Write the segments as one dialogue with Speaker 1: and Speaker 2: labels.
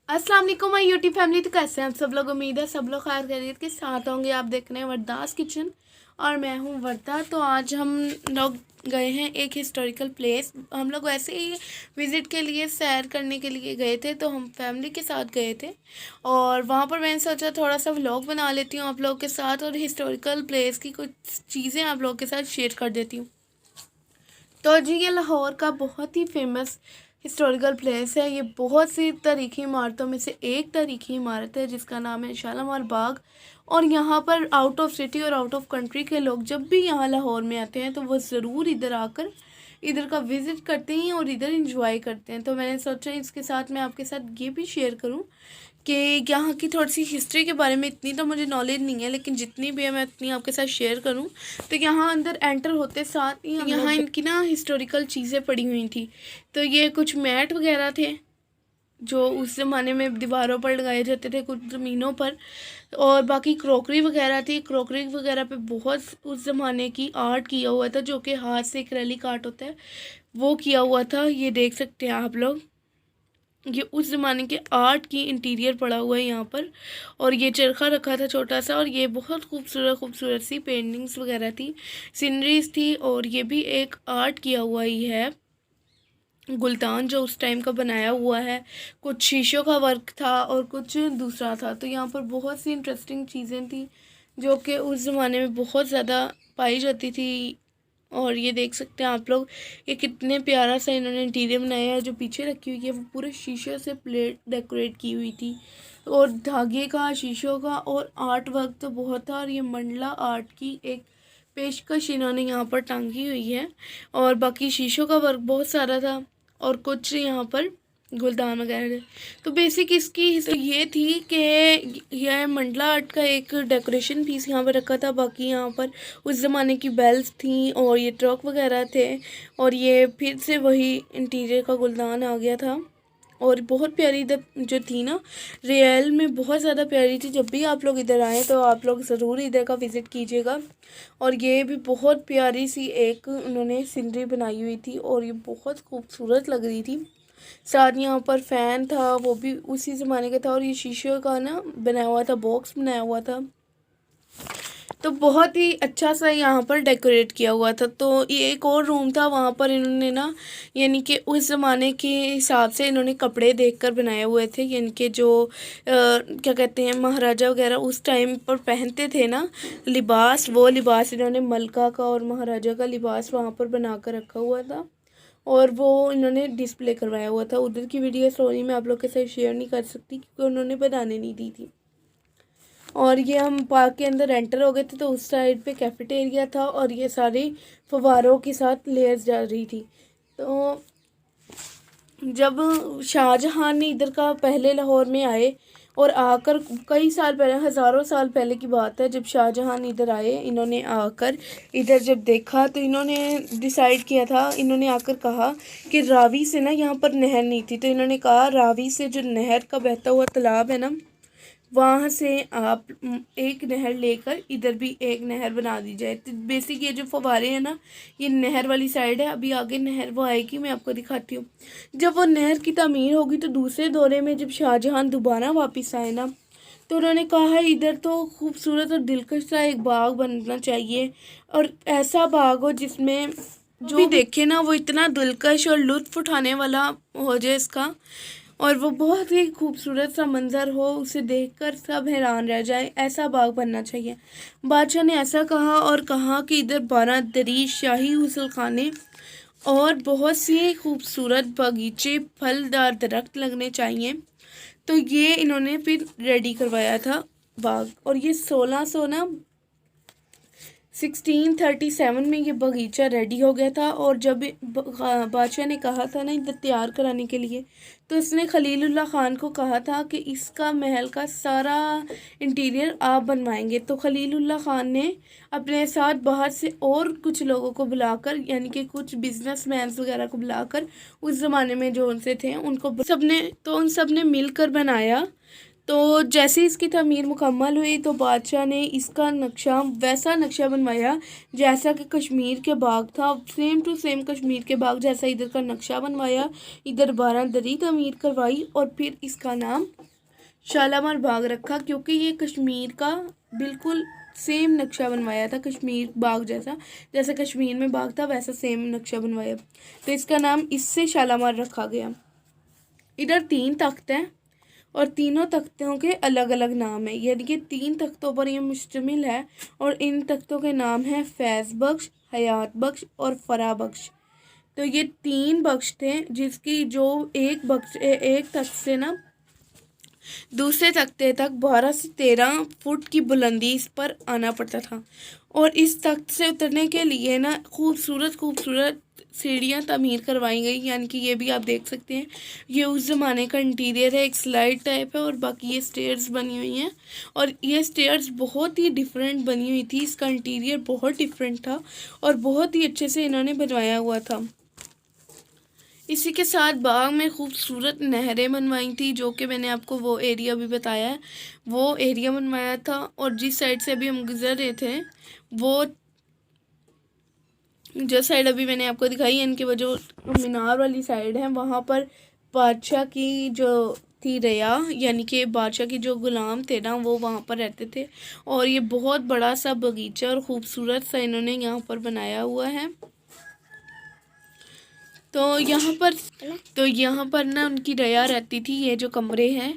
Speaker 1: अस्सलाम वालेकुम my YouTube family. तो कैसे हैं आप सब लोग? उम्मीद है सब लोग खैर खैरियत के साथ होंगे। आप देख रहे हैं वरदास किचन और मैं हूं वर्दा। तो आज हम लोग गए हैं एक हिस्टोरिकल प्लेस। हम लोग वैसे ही विज़िट के लिए, सैर करने के लिए गए थे, तो हम फैमिली के साथ गए थे और वहाँ पर मैंने सोचा थोड़ा सा व्लॉग बना लेती हूँ आप लोग के साथ और हिस्टोरिकल प्लेस की कुछ चीज़ें आप लोग के साथ शेयर कर देती हूँ। तो जी ये लाहौर का बहुत ही फेमस हिस्टोरिकल प्लेस है। ये बहुत सी तारीखी इमारतों में से एक तारीखी इमारत है जिसका नाम है शालामार बाग। और यहाँ पर आउट ऑफ सिटी और आउट ऑफ कंट्री के लोग जब भी यहाँ लाहौर में आते हैं तो वो ज़रूर इधर आकर इधर का विज़िट करते हैं और इधर इंजॉय करते हैं। तो मैंने सोचा इसके साथ मैं आपके साथ ये भी शेयर करूँ कि यहाँ की थोड़ी सी हिस्ट्री के बारे में। इतनी तो मुझे नॉलेज नहीं है, लेकिन जितनी भी है मैं उतनी आपके साथ शेयर करूँ। तो यहाँ अंदर एंटर होते साथ ही यहाँ इनकी ना हिस्टोरिकल चीज़ें पड़ी हुई थी। तो ये कुछ मैट वगैरह थे जो उस ज़माने में दीवारों पर लगाए जाते थे, कुछ ज़मीनों पर। और बाकी क्रॉकरी वगैरह थी। क्रॉकरी वगैरह पे बहुत उस ज़माने की आर्ट किया हुआ था, जो कि हाथ से एक्रेलिक आर्ट होता है वो किया हुआ था। ये देख सकते हैं आप लोग, ये उस ज़माने के आर्ट की इंटीरियर पड़ा हुआ है यहाँ पर। और ये चरखा रखा था छोटा सा, और ये बहुत खूबसूरत खूबसूरत सी पेंटिंग्स वगैरह थी, सीनरीज थी। और ये भी एक आर्ट किया हुआ ही है, गुलदान जो उस टाइम का बनाया हुआ है। कुछ शीशों का वर्क था और कुछ दूसरा था। तो यहाँ पर बहुत सी इंटरेस्टिंग चीज़ें थी जो कि उस ज़माने में बहुत ज़्यादा पाई जाती थी। और ये देख सकते हैं आप लोग, ये कितने प्यारा सा इन्होंने इंटीरियर बनाया है। जो पीछे रखी हुई है वो पूरे शीशे से प्लेट डेकोरेट की हुई थी, और धागे का, शीशों का और आर्ट वर्क तो बहुत था। और ये मंडला आर्ट की एक पेशकश इन्होंने यहाँ पर टांगी हुई है। और बाकी शीशों का वर्क बहुत सारा था और कुछ यहाँ पर गुलदान वगैरह। तो बेसिक इसकी तो ये थी कि यह मंडला आर्ट का एक डेकोरेशन पीस यहाँ पर रखा था। बाकी यहाँ पर उस ज़माने की बेल्स थी और ये ट्रक वगैरह थे। और ये फिर से वही इंटीरियर का गुलदान आ गया था। और बहुत प्यारी इधर जो थी ना, रियल में बहुत ज़्यादा प्यारी थी। जब भी आप लोग इधर आएँ तो आप लोग ज़रूर इधर का विज़िट कीजिएगा। और ये भी बहुत प्यारी सी एक उन्होंने सीनरी बनाई हुई थी और ये बहुत खूबसूरत लग रही थी। साथ यहाँ पर फ़ैन था, वो भी उसी ज़माने का था। और ये शीशे का ना बनाया हुआ था, बॉक्स बनाया हुआ था। तो बहुत ही अच्छा सा यहाँ पर डेकोरेट किया हुआ था। तो ये एक और रूम था, वहाँ पर इन्होंने ना, यानी कि उस ज़माने के हिसाब से इन्होंने कपड़े देखकर बनाए हुए थे। यानी कि जो क्या कहते हैं, महाराजा वगैरह उस टाइम पर पहनते थे ना लिबास, वो लिबास इन्होंने मलका का और महाराजा का लिबास वहाँ पर बना कर रखा हुआ था। और वो इन्होंने डिस्प्ले करवाया हुआ था। उधर की वीडियो स्टोरी मैं आप लोग के साथ शेयर नहीं कर सकती क्योंकि उन्होंने बनाने नहीं दी थी। और ये हम पार्क के अंदर एंटर हो गए थे तो उस साइड पे कैफेटेरिया था और ये सारी फव्वारों के साथ लेयर्स जा रही थी। तो जब शाहजहां ने इधर का पहले लाहौर में आए और आकर, कई साल पहले, हज़ारों साल पहले की बात है, जब शाहजहां इधर आए, इन्होंने आकर इधर जब देखा तो इन्होंने डिसाइड किया था, इन्होंने आकर कहा कि रावी से ना यहाँ पर नहर नहीं थी। तो इन्होंने कहा रावी से जो नहर का बहता हुआ तालाब है ना, वहाँ से आप एक नहर लेकर इधर भी एक नहर बना दी जाए। तो बेसिक ये जो फव्वारे हैं ना, ये नहर वाली साइड है। अभी आगे नहर वो आएगी, मैं आपको दिखाती हूँ। जब वो नहर की तामीर होगी तो दूसरे दौरे में जब शाहजहां दोबारा वापस आए ना, तो उन्होंने कहा है इधर तो खूबसूरत और दिलकश सा एक बाग बनना चाहिए। और ऐसा बाग हो जिसमें जो भी देखे ना वो इतना दिलकश और लुत्फ़ उठाने वाला हो जाए इसका, और वो बहुत ही खूबसूरत सा मंज़र हो, उसे देखकर सब हैरान रह जाए, ऐसा बाग बनना चाहिए। बादशाह ने ऐसा कहा और कहा कि इधर 12 दरी शाही हुस्न खाने और बहुत सी खूबसूरत बगीचे, फलदार दरख्त लगने चाहिए। तो ये इन्होंने फिर रेडी करवाया था बाग। और ये 1600 ना 1637 में ये बगीचा रेडी हो गया था। और जब बादशाह ने कहा था ना इधर तैयार कराने के लिए, तो इसने खलीलुल्लाह ख़ान को कहा था कि इसका महल का सारा इंटीरियर आप बनवाएंगे। तो खलीलुल्लाह ख़ान ने अपने साथ बाहर से और कुछ लोगों को बुलाकर, यानी कि कुछ बिजनेसमैन वगैरह को बुलाकर, उस ज़माने में जो उनसे थे उनको सबने, तो उन सब ने मिलकर बनाया। तो जैसे इसकी तमीर मुकम्मल हुई तो बादशाह ने इसका नक्शा वैसा नक्शा बनवाया जैसा कि कश्मीर के बाग था, सेम टू सेम कश्मीर के बाग जैसा इधर का नक्शा बनवाया, इधर बारादरी तमीर करवाई और फिर इसका नाम शालामार बाग रखा, क्योंकि ये कश्मीर का बिल्कुल सेम नक्शा बनवाया था, कश्मीर बाग जैसा, जैसे कश्मीर में बाग था वैसा सेम नक्शा बनवाया, तो इसका नाम इससे शालामार रखा गया। इधर 3 तख्त हैं और तीनों तख्तों के अलग अलग नाम हैं, यानी कि 3 तख्तों पर ये मुश्तमिल है और इन तख्तों के नाम हैं फैज़ बख्श, हयात बख्श और फराह बख्श। तो ये 3 बख्श थे जिसकी जो एक तख्त से ना दूसरे तख्ते तक 12 से 13 फुट की बुलंदी इस पर आना पड़ता था और इस तख्त से उतरने के लिए ना खूबसूरत सीढ़ियाँ तमीर करवाई गई, यानी कि ये भी आप देख सकते हैं, ये उस ज़माने का इंटीरियर है, एक स्लाइड टाइप है और बाकी ये स्टेयर्स बनी हुई हैं और ये स्टेयर्स बहुत ही डिफरेंट बनी हुई थी, इसका इंटीरियर बहुत डिफरेंट था और बहुत ही अच्छे से इन्होंने बनवाया हुआ था। इसी के साथ बाग में खूबसूरत नहरें बनवाई थी, जो कि मैंने आपको वो एरिया भी बताया है, वो एरिया बनवाया था। और जिस साइड से अभी हम गुजर रहे थे, वो जो साइड अभी मैंने आपको दिखाई, इनकी वो जो मीनार वाली साइड है, वहाँ पर बादशाह की जो थी रया, यानी कि बादशाह की जो गुलाम थे ना, वो वहाँ पर रहते थे और ये बहुत बड़ा सा बगीचा और ख़ूबसूरत सा इन्होंने यहाँ पर बनाया हुआ है। तो यहाँ पर ना उनकी रया रहती थी। ये जो कमरे हैं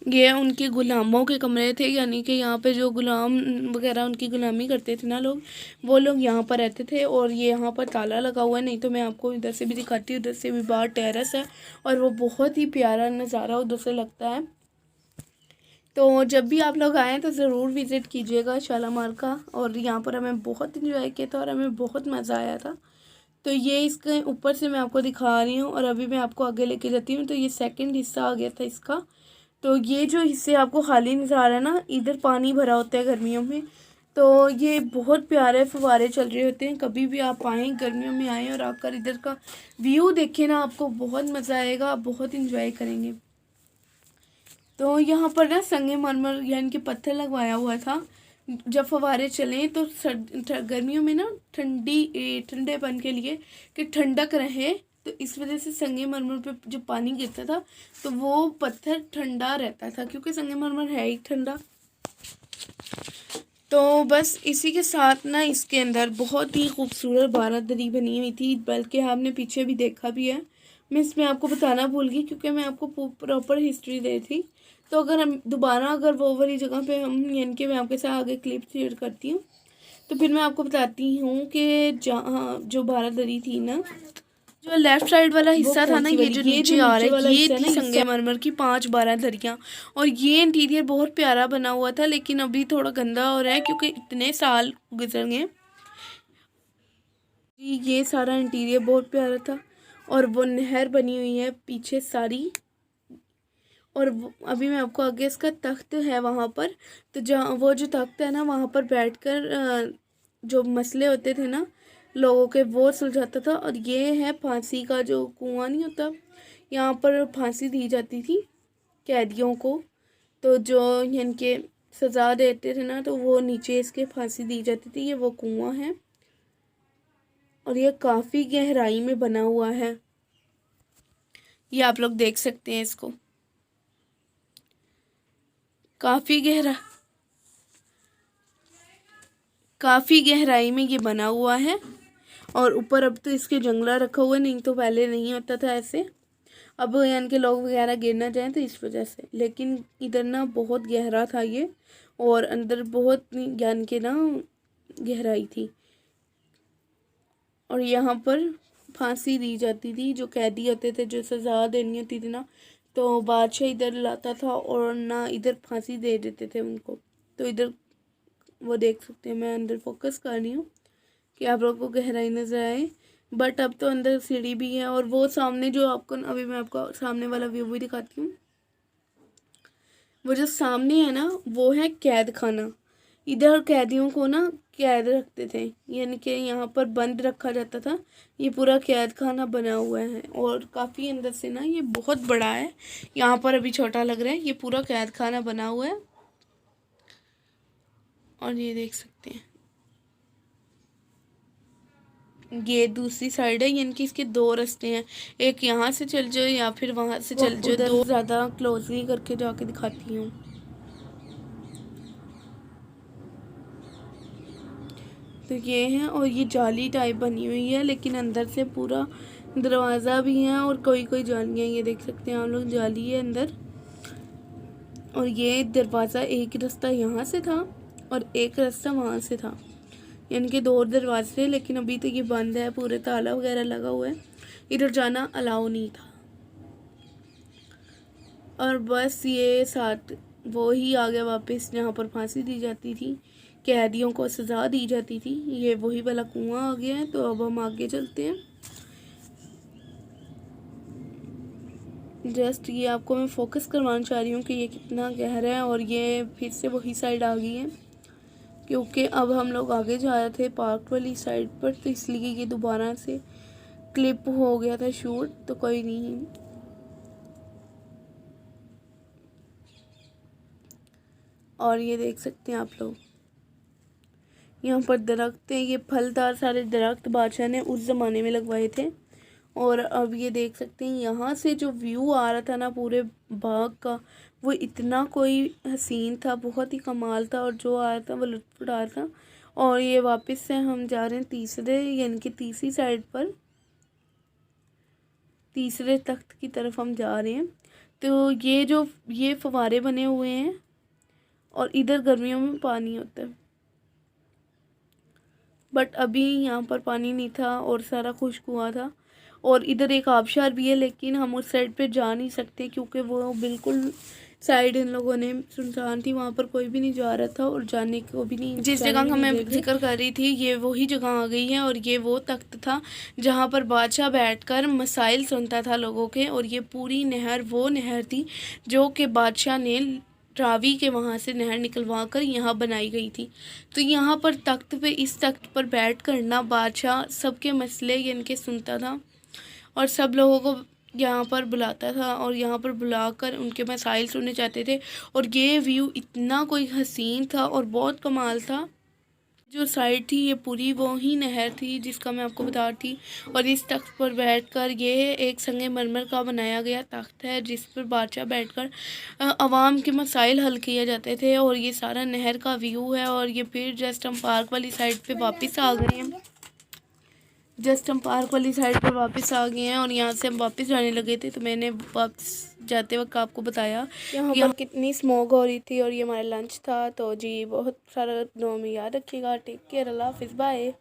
Speaker 1: ये उनके ग़ुलामों के कमरे थे, यानी कि यहाँ पे जो ग़ुलाम वगैरह उनकी ग़ुलामी करते थे ना लोग, वो लोग यहाँ पर रहते थे और ये यहाँ पर ताला लगा हुआ है, नहीं तो मैं आपको इधर से भी दिखाती हूँ। इधर से भी बाहर टेरेस है और वो बहुत ही प्यारा नज़ारा उधर से लगता है। तो जब भी आप लोग आएँ तो ज़रूर विज़िट कीजिएगा शालामार का, और यहाँ पर हमें बहुत इंजॉय किया था और हमें बहुत मज़ा आया था। तो ये इसके ऊपर से मैं आपको दिखा रही हूँ और अभी मैं आपको आगे लेके जाती हूँ। तो ये सेकंड हिस्सा आ गया था इसका। तो ये जो हिस्से आपको खाली नज़र आ रहा है ना, इधर पानी भरा होता है गर्मियों में, तो ये बहुत प्यारे फव्वारे चल रहे होते हैं। कभी भी आप आएँ, गर्मियों में आएँ और आकर इधर का व्यू देखें ना, आपको बहुत मज़ा आएगा, आप बहुत इंजॉय करेंगे। तो यहाँ पर ना संगमरमर यानी कि पत्थर लगवाया हुआ था, जब फव्वारे चलें तो गर्मियों में ना ठंडेपन के लिए कि ठंडक रहे, तो इस वजह से संगमरमर पे जो पानी गिरता था तो वो पत्थर ठंडा रहता था, क्योंकि संगमरमर है ही ठंडा। तो बस इसी के साथ ना इसके अंदर बहुत ही खूबसूरत बारादरी बनी हुई थी, बल्कि आपने पीछे भी देखा भी है। मैं इसमें आपको बताना भूल गई क्योंकि मैं आपको प्रॉपर हिस्ट्री दी थी। तो अगर हम दोबारा अगर वो वाली जगह पे हम, यानी कि मैं आपके साथ आगे क्लिप शेयर करती हूँ, तो फिर मैं आपको बताती हूँ कि जहाँ जो बारादरी थी ना, जो लेफ्ट साइड वाला हिस्सा था ना, ये जो नीचे आ रहा है, ये थी संगमरमर की 5 बारादरियाँ और ये इंटीरियर बहुत प्यारा बना हुआ था, लेकिन अभी थोड़ा गंदा हो रहा है क्योंकि इतने साल गुजर गए। ये सारा इंटीरियर बहुत प्यारा था और वो नहर बनी हुई है पीछे सारी, और अभी मैं आपको आगे इसका तख्त है वहाँ पर, तो जहाँ वो जो तख्त है ना, वहाँ पर बैठकर जो मसले होते थे ना लोगों के, वो सुलझाता था। और ये है फांसी का जो कुआं नहीं होता, यहाँ पर फांसी दी जाती थी कैदियों को, तो जो इनके सज़ा देते थे ना, तो वो नीचे इसके फांसी दी जाती थी। ये वो कुआं है और ये काफ़ी गहराई में बना हुआ है, ये आप लोग देख सकते हैं इसको, काफ़ी गहराई में ये बना हुआ है। और ऊपर अब तो इसके जंगला रखा हुआ है, नहीं तो पहले नहीं होता था ऐसे, अब यानी कि लोग वगैरह गिर ना जाएं तो इस वजह से। लेकिन इधर ना बहुत गहरा था ये और अंदर बहुत यानी कि ना गहराई थी, और यहाँ पर फांसी दी जाती थी। जो कैदी होते थे, जो सज़ा देनी होती थी ना, तो बादशाह इधर लाता था और ना इधर फांसी दे देते थे उनको। तो इधर वो देख सकते हैं, मैं अंदर फोकस कर रही हूँ कि आप लोगों को गहराई नज़र आए, बट अब तो अंदर सीढ़ी भी है। और वो सामने जो आपको, अभी मैं आपको सामने वाला व्यू भी दिखाती हूँ, वो जो सामने है ना, वो है कैद खाना, इधर कैदियों को ना कैद रखते थे, यानी कि यहाँ पर बंद रखा जाता था। ये पूरा कैद खाना बना हुआ है और काफ़ी अंदर से ना ये बहुत बड़ा है। यहाँ पर अभी छोटा लग रहा है, ये पूरा कैद खाना बना हुआ है। और ये देख सकते हैं, ये दूसरी साइड है, यानी कि इसके दो रास्ते हैं, एक यहाँ से चल जाओ या फिर वहाँ से चल जाओ। दो ज़्यादा क्लोजली करके जाके दिखाती हूँ। तो ये है, और ये जाली टाइप बनी हुई है, लेकिन अंदर से पूरा दरवाज़ा भी है और कोई कोई जालियाँ, ये देख सकते हैं आप लोग, जाली है अंदर। और ये दरवाज़ा, एक रास्ता यहाँ से था और एक रास्ता वहाँ से था, यानी कि दो दरवाजे थे, लेकिन अभी तो ये बंद है, पूरे ताला वगैरह लगा हुआ है, इधर जाना अलाउ नहीं था। और बस ये साथ वो ही आ गया वापस, जहाँ पर फांसी दी जाती थी, कैदियों को सज़ा दी जाती थी। ये वही वाला कुआं आ गया है। तो अब हम आगे चलते हैं। जस्ट ये आपको मैं फोकस करवाना चाह रही हूँ कि ये कितना गहरा है। और ये फिर से वही साइड आ गई है, क्योंकि अब हम लोग आगे जा रहे थे पार्क वाली साइड पर, तो इसलिए ये दोबारा से क्लिप हो गया था शूट। तो कोई नहीं, और ये देख सकते हैं आप लोग, यहाँ पर दरख्त हैं, ये फलदार सारे दरख्त बादशाह ने उस ज़माने में लगवाए थे। और अब ये देख सकते हैं, यहाँ से जो व्यू आ रहा था ना पूरे बाग का, वो इतना कोई हसीन था, बहुत ही कमाल था। और जो आ रहा था वो लुत्फ़ उठा रहा था। और ये वापस से हम जा रहे हैं तीसरे, यानी कि तीसरी साइड पर, तीसरे तख्त की तरफ हम जा रहे हैं। तो ये जो ये फव्वारे बने हुए हैं, और इधर गर्मियों में पानी होता है, बट अभी यहाँ पर पानी नहीं था और सारा खुश्क हुआ था। और इधर एक आबशार भी है, लेकिन हम उस साइड पे जा नहीं सकते, क्योंकि वो बिल्कुल साइड इन लोगों ने सुनसान थी, वहाँ पर कोई भी नहीं जा रहा था और जाने को भी नहीं। जिस जगह का मैं जिक्र कर रही थी, ये वही जगह आ गई है। और ये वो तख्त था जहाँ पर बादशाह बैठकर मसाइल सुनता था लोगों के। और ये पूरी नहर वो नहर थी जो कि बादशाह ने रावी के वहाँ से नहर निकलवा कर यहाँ बनाई गई थी। तो यहाँ पर तख्त पे, इस तख्त पर बैठ कर ना बादशाह सबके मसले यानी कि सुनता था, और सब लोगों को यहाँ पर बुलाता था और यहाँ पर बुलाकर उनके मसाइल सुनने चाहते थे। और ये व्यू इतना कोई हसीन था और बहुत कमाल था। जो साइड थी ये पूरी वो ही नहर थी जिसका मैं आपको बता रही थी। और इस तख्त पर बैठकर, ये एक संगमरमर का बनाया गया तख्त है जिस पर बादशाह बैठकर अवाम के मसाइल हल किए जाते थे। और ये सारा नहर का व्यू है। और ये फिर जस्ट हम पार्क वाली साइड पे वापस आ गए हैं, जस्ट हम पार्क वाली साइड पर वापस आ गए हैं। और यहाँ से हम वापस जाने लगे थे, तो मैंने वापस जाते वक्त आपको बताया यहाँ पर कितनी स्मोक हो रही थी। और ये हमारा लंच था। तो जी बहुत सारा दुआ में याद रखिएगा। टेक केयर, अल्लाह हाफिज़, बाय।